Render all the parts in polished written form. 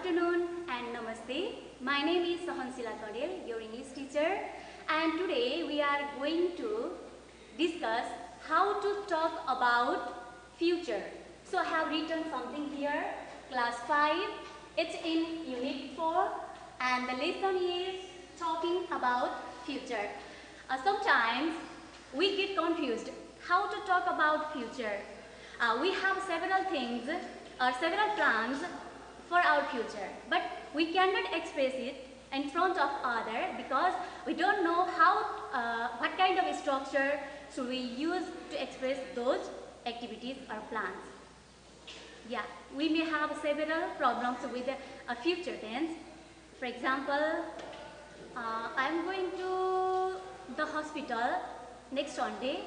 afternoon and namaste. My name is Sahansila Kadel, your English teacher, and today we are going to discuss how to talk about future. So I have written something here, class 5, it's in unit 4 and the lesson is talking about future. Sometimes we get confused how to talk about future. We have several things or several plans for our future, but we cannot express it in front of other because we don't know how, what kind of structure should we use to express those activities or plans. Yeah, we may have several problems with a future tense. For example, I'm going to the hospital next Sunday,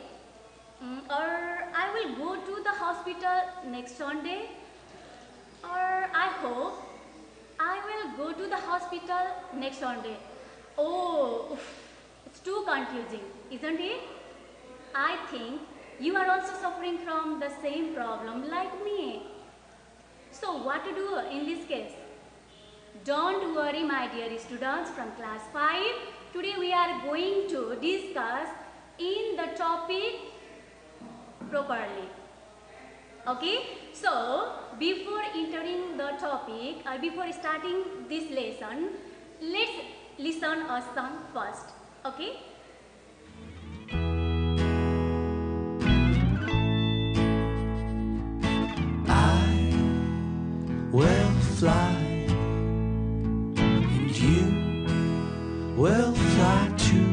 or I will go to the hospital next Sunday, or I hope I will go to the hospital next Sunday. Oh, it's too confusing, isn't it? I think you are also suffering from the same problem like me. So what to do in this case? Don't worry, my dear students from class 5. Today we are going to discuss in the topic properly. Okay, so before entering the topic or before starting this lesson, let's listen a song first. Okay. I will fly, and you will fly too.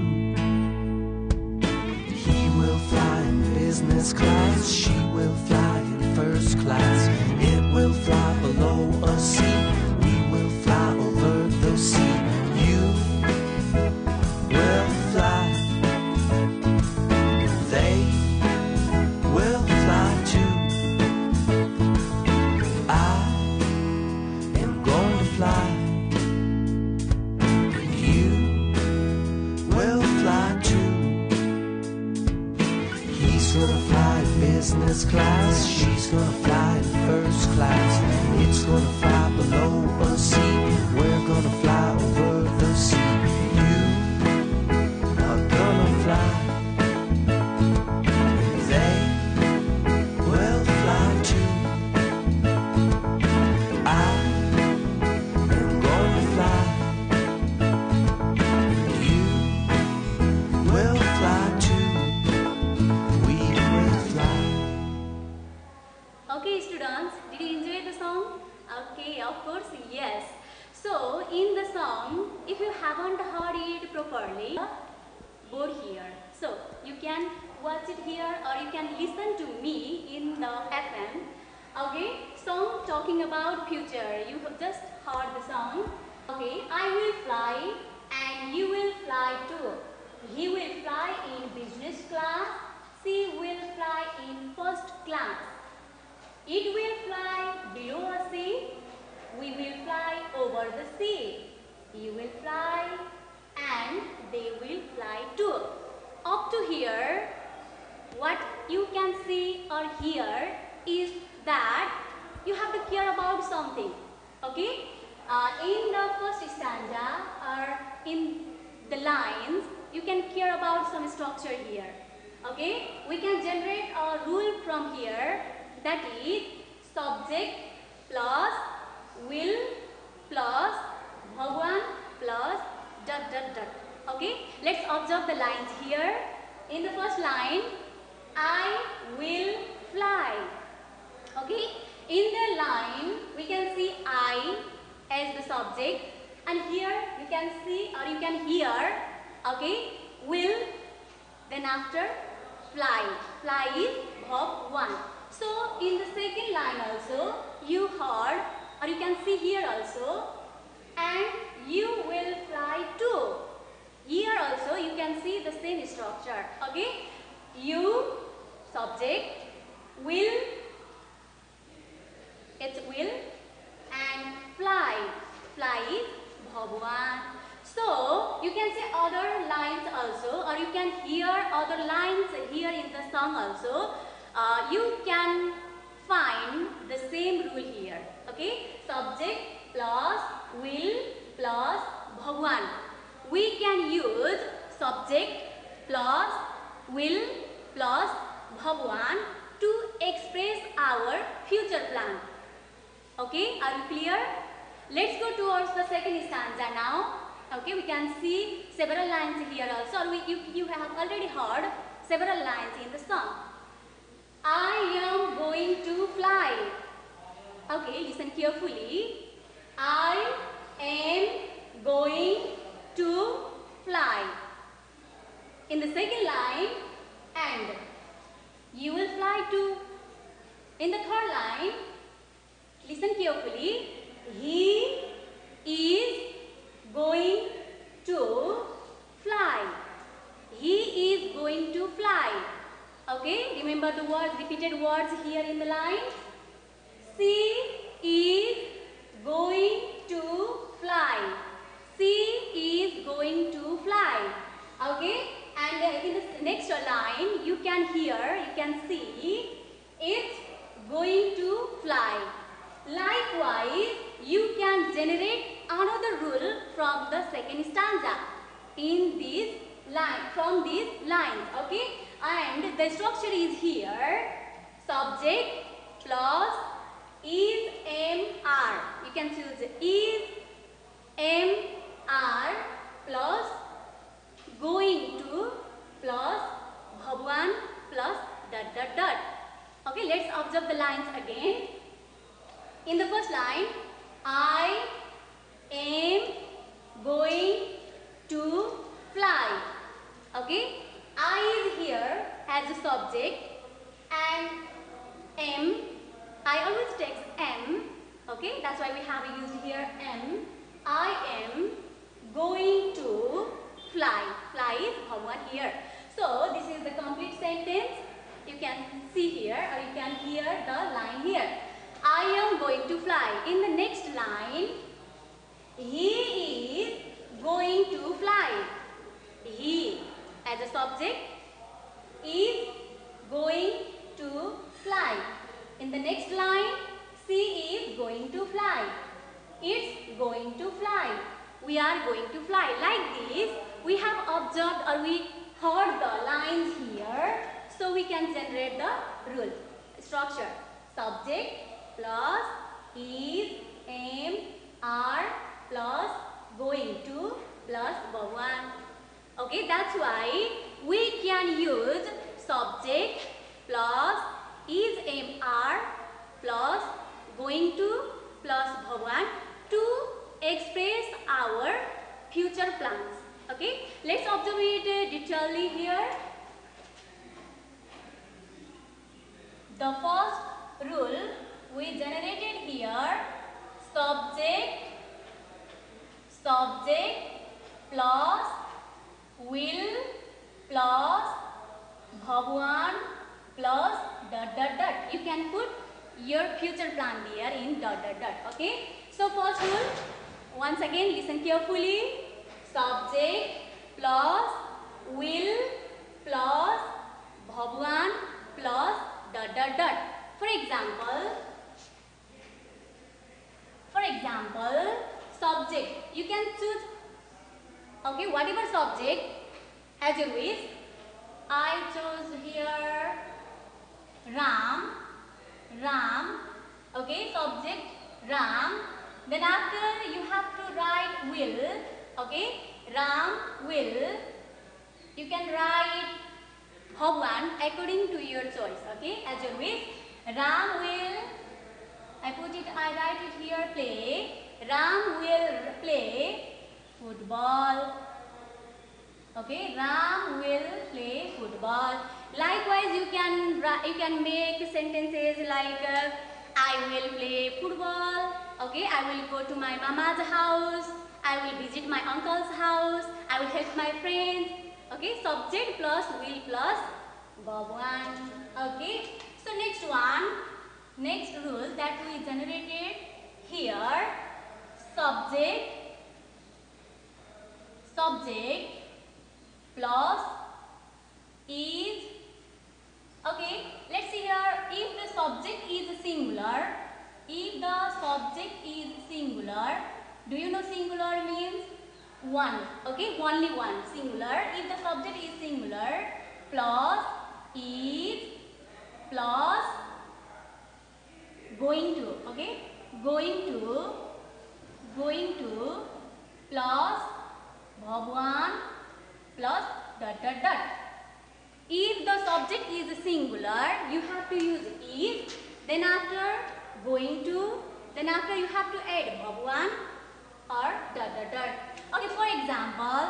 He will fly in business class, she will fly in first class. It will fly below a sea, we will fly over the sea. You will fly, they will fly too. I am going to fly, and you will fly too. He's gonna fly in business class, she's gonna fly in first class. It's gonna fly below a sea, we're gonna fly over the sea. You are gonna fly, they will fly too. I am going to fly, you will fly too. We will fly. Okay, students, did you enjoy the song? Okay, of course, yes. So, in the song, if you haven't heard it properly, board here. So, you can watch it here or you can listen to me in the FM. Okay, song talking about future. You have just heard the song. Okay, I will fly and you will fly too. He will fly in business class. She will fly in first class. It will fly below a sea. We will fly over the sea. You will fly and they will fly too. Up to here, what you can see or hear is that you have to care about something. Okay? In the first stanza or in the lines, you can care about some structure here. Okay? We can generate a rule from here, that is subject plus will plus Bhagwan plus ... Okay? Let's observe the lines here. In the first line, I will fly. Okay? In the line, we can see I as the subject, and here you can see or you can hear, okay, will, then after fly. Fly is verb 1. So in the second line also you heard or you can see here also, and you will fly too. Here also you can see the same structure. Okay, you subject, will, it's will, and fly. Fly is verb 1. So you can see other lines also, or you can hear other lines here in the song also. You can find the same rule here. Okay, subject plus will plus Bhagwan. We can use subject plus will plus Bhagwan to express our future plan. Okay, are you clear? Let's go towards the second stanza now. Okay, we can see several lines here also. You have already heard several lines in the song. I am going to fly. Okay, listen carefully. I am going to fly. In the second line, and you will fly too. In the third line, listen carefully. He is going to fly. He is going to fly. Okay, remember the words, repeated words here in the lines. She is going to fly. She is going to fly. Okay, and in the next line, you can hear, you can see, it's going to fly. Likewise, you can generate another rule from the second stanza in this line, from these lines. Okay, and the structure is here: subject plus is MR. You can choose is MR plus going to plus Bhagwan plus ... Okay, let's observe the lines again. In the first line, I am going to fly. Okay, I is here as a subject and am. I always take am. Okay, that's why we have used here am. I am going to fly. Fly is Bhagwan here. So this is the complete sentence. You can see here, or you can hear the line here. I am going to fly. In the next line, he is going to fly. He as a subject is going to fly. In the next line, she is going to fly. It's going to fly. We are going to fly. Like this, we have observed or we heard the lines here. So we can generate the rule structure. Subject plus is, am, are plus going to plus Bhagwan. Okay, that's why we can use subject plus is, am, are plus going to plus Bhagwan to express our future plans. Okay, let's observe it detailedly here. The first rule we generated here: subject plus will plus Bhagwan plus ... You can put your future plan there in ... Okay. So first rule, once again listen carefully: subject plus will plus Bhagwan plus ... For example, subject. You can choose, okay, whatever subject as you wish. I chose here Ram. Okay, subject Ram. Then after you have to write will. Okay, Ram will. You can write Bhagwan according to your choice. Okay, as you wish. Ram will. I write it here, play. Ram will play football. Okay, Ram will play football. Likewise, you can make sentences like I will play football. Okay, I will go to my mama's house. I will visit my uncle's house. I will help my friends. Okay, subject plus will plus Bhagwan. Okay, so next rule that we generated here: subject plus is. Okay, let's see here. If the subject is singular, If the subject is singular, do you know singular means one? Okay, only one, singular. If the subject is singular, plus is plus going to, okay, going to plus verb 1 plus dot dot dot. If the subject is singular, you have to use is, then after going to, then after you have to add verb 1 or dot dot dot. Okay, for example,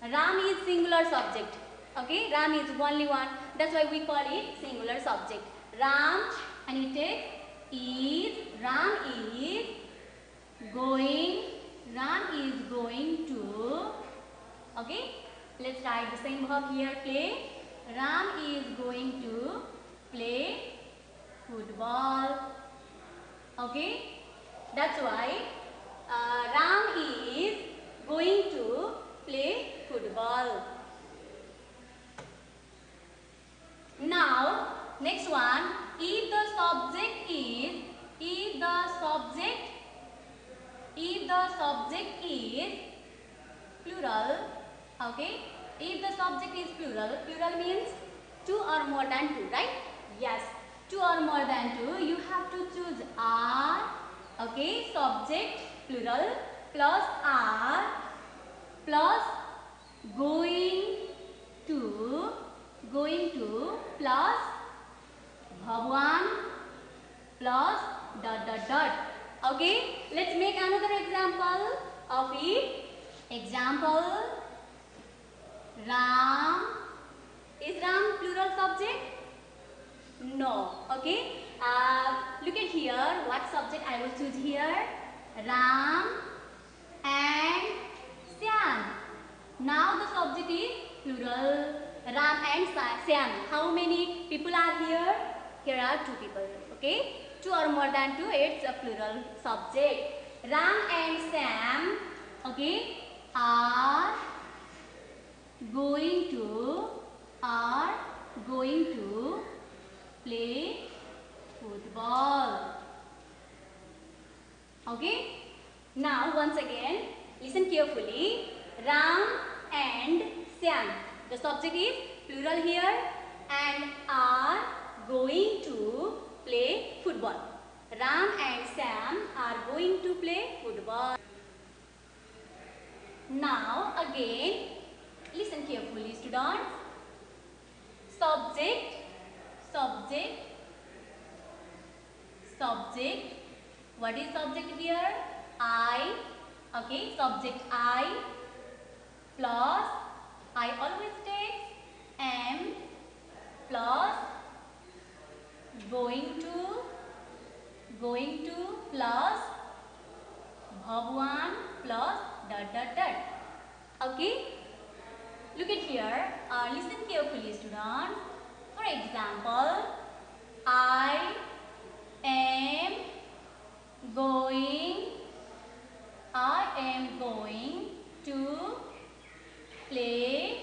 Ram is singular subject. Okay, Ram is only one. That's why we call it singular subject. Ram, and you take is, Ram is going to, okay, let's write the same verb here, play. Ram is going to play football. Okay, that's why Ram is going to play football. Now, next one, if the subject is plural, okay, if the subject is plural means two or more than two, right? Yes, two or more than two, you have to choose are, okay, subject plural plus are plus going to plus verb 1 plus dot dot dot. Okay, let's make another example of it. Example, Ram. Is Ram plural subject? No. Okay, look at here, what subject I will choose here? Ram and Shyam. Now the subject is plural, Ram and Shyam. How many people are here? Here are two people. Okay, two or more than two, it's a plural subject. Ram and Shyam, okay, are going to play football. Okay, now once again listen carefully. Ram and Shyam, the subject is plural here, and are going to play football. Ram and Shyam are going to play football. Now again listen carefully, students. Subject. What is subject here? I. Okay, subject I plus, I always take am plus going to plus verb 1 plus dot dot dot. Okay, look at here, listen carefully, students. For example, I am going to play,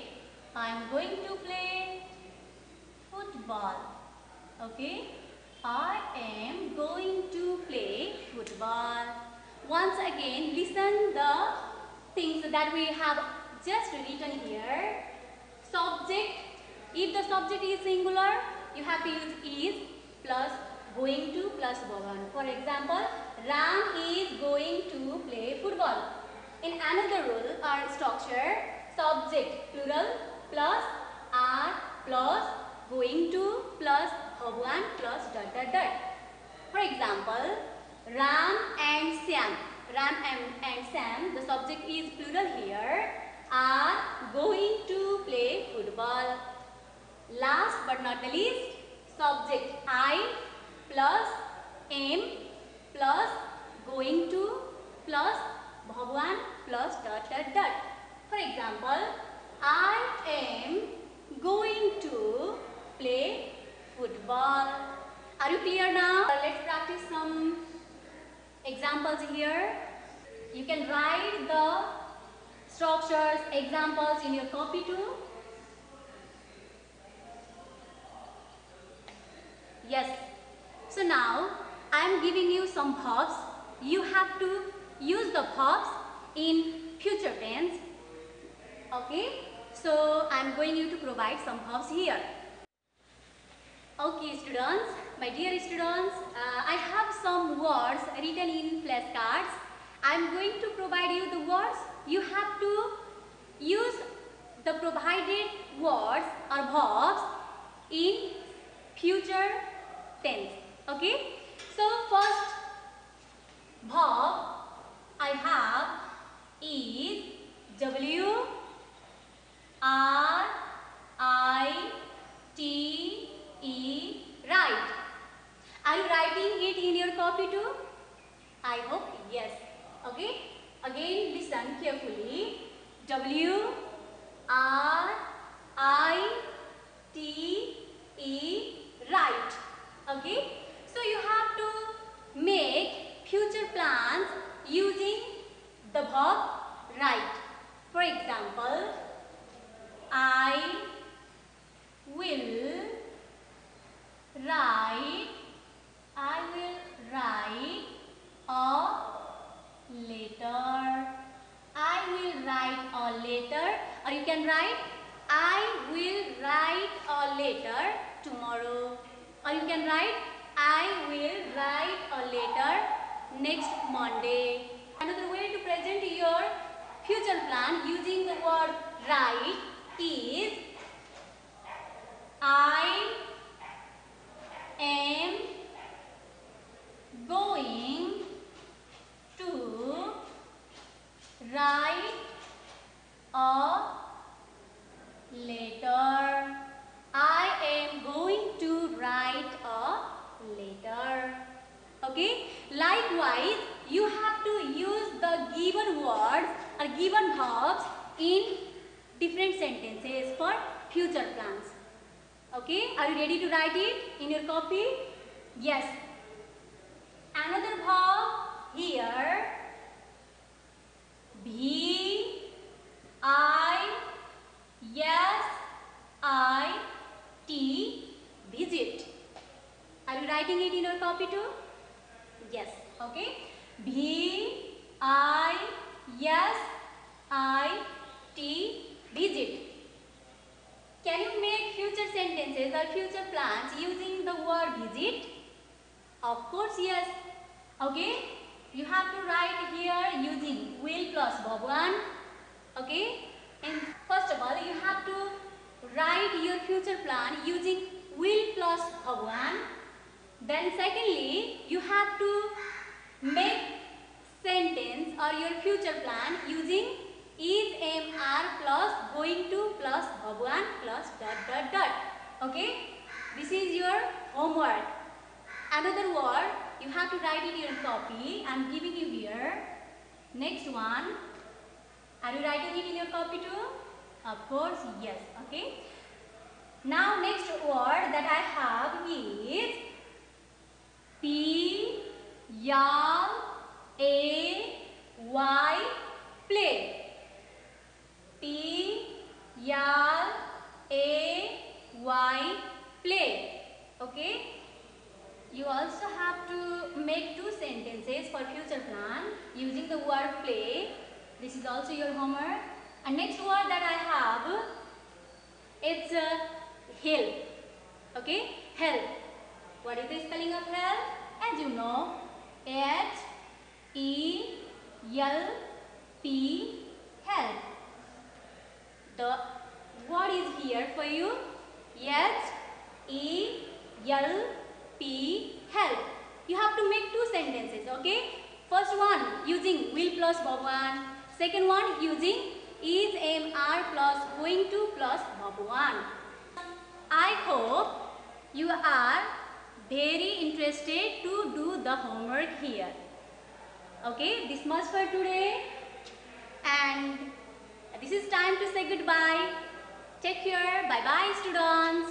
I am going to play football. Okay, I am going to play football. Once again, listen the things that we have just written here. Subject, if the subject is singular, you have to use is plus going to plus verb 1. For example, Ram is going to play football. In another rule or structure, subject plural plus are plus going to plus verb 1 plus dot dot dot. For example, Ram and Shyam. Ram and Shyam, the subject is plural here, are going to play football. Last but not the least, subject I plus am plus going to plus verb 1 plus dot dot dot. For example, I am going to play football. Are you clear now? Let's practice some examples here. You can write the structures, examples in your copy too. Yes. So now I am giving you some verbs. You have to use the verbs in future tense. Okay. So I am going you to provide some verbs here. Okay students, my dear students, I have some words written in flashcards. I am going to provide you the words. You have to use the provided words or verbs in future tense. Okay. So first verb I have is W-R-I-T-E, write. Are you writing it in your copy too? I hope yes. Okay. Again listen carefully. W-R-I-T-E, write. Okay. So you have to make future plans using the verb write. For example, I will write a letter. I will write a letter, or you can write I will write a letter tomorrow, or you can write I will write a letter next Monday. Another way to present your future plan using the word write is I am going to write a letter. I am going to write a letter. Okay. Likewise, you have to use the given words or given verbs in different sentences for future plans. Okay. Are you ready to write it in your copy? Yes. Another verb here. V-I-S-I-T, visit. Are you writing it in your copy too? Yes. Okay. V-I-S-I-T, visit. Can you make future sentences or future plans using the word visit? Of course, yes. Okay. You have to write here using will plus verb 1. Okay. And first of all, you have to write your future plan using will plus verb 1. Then secondly, you have to make sentence or your future plan using is, am, are plus going to plus verb 1 plus ... Okay. This is your homework. Another word you have to write in your copy. I am giving you here. Next one. Are you writing it in your copy too? Of course, yes. Okay. Now next word that I have is P-L-A-Y, play. P-L-A-Y, play. Okay. You also have to make 2 sentences for future plan using the word play. This is also your homework. And next word that I have, it's help. Okay, help. What is the spelling of help? As you know, H-E-L-P, help. The word is here for you. H-E-L-P, help. You have to make 2 sentences, okay? First one using will plus verb 1. Second one using is, am, are plus going to plus verb 1. I hope you are very interested to do the homework here. Okay, this much for today. And this is time to say goodbye. Take care. Bye-bye, students.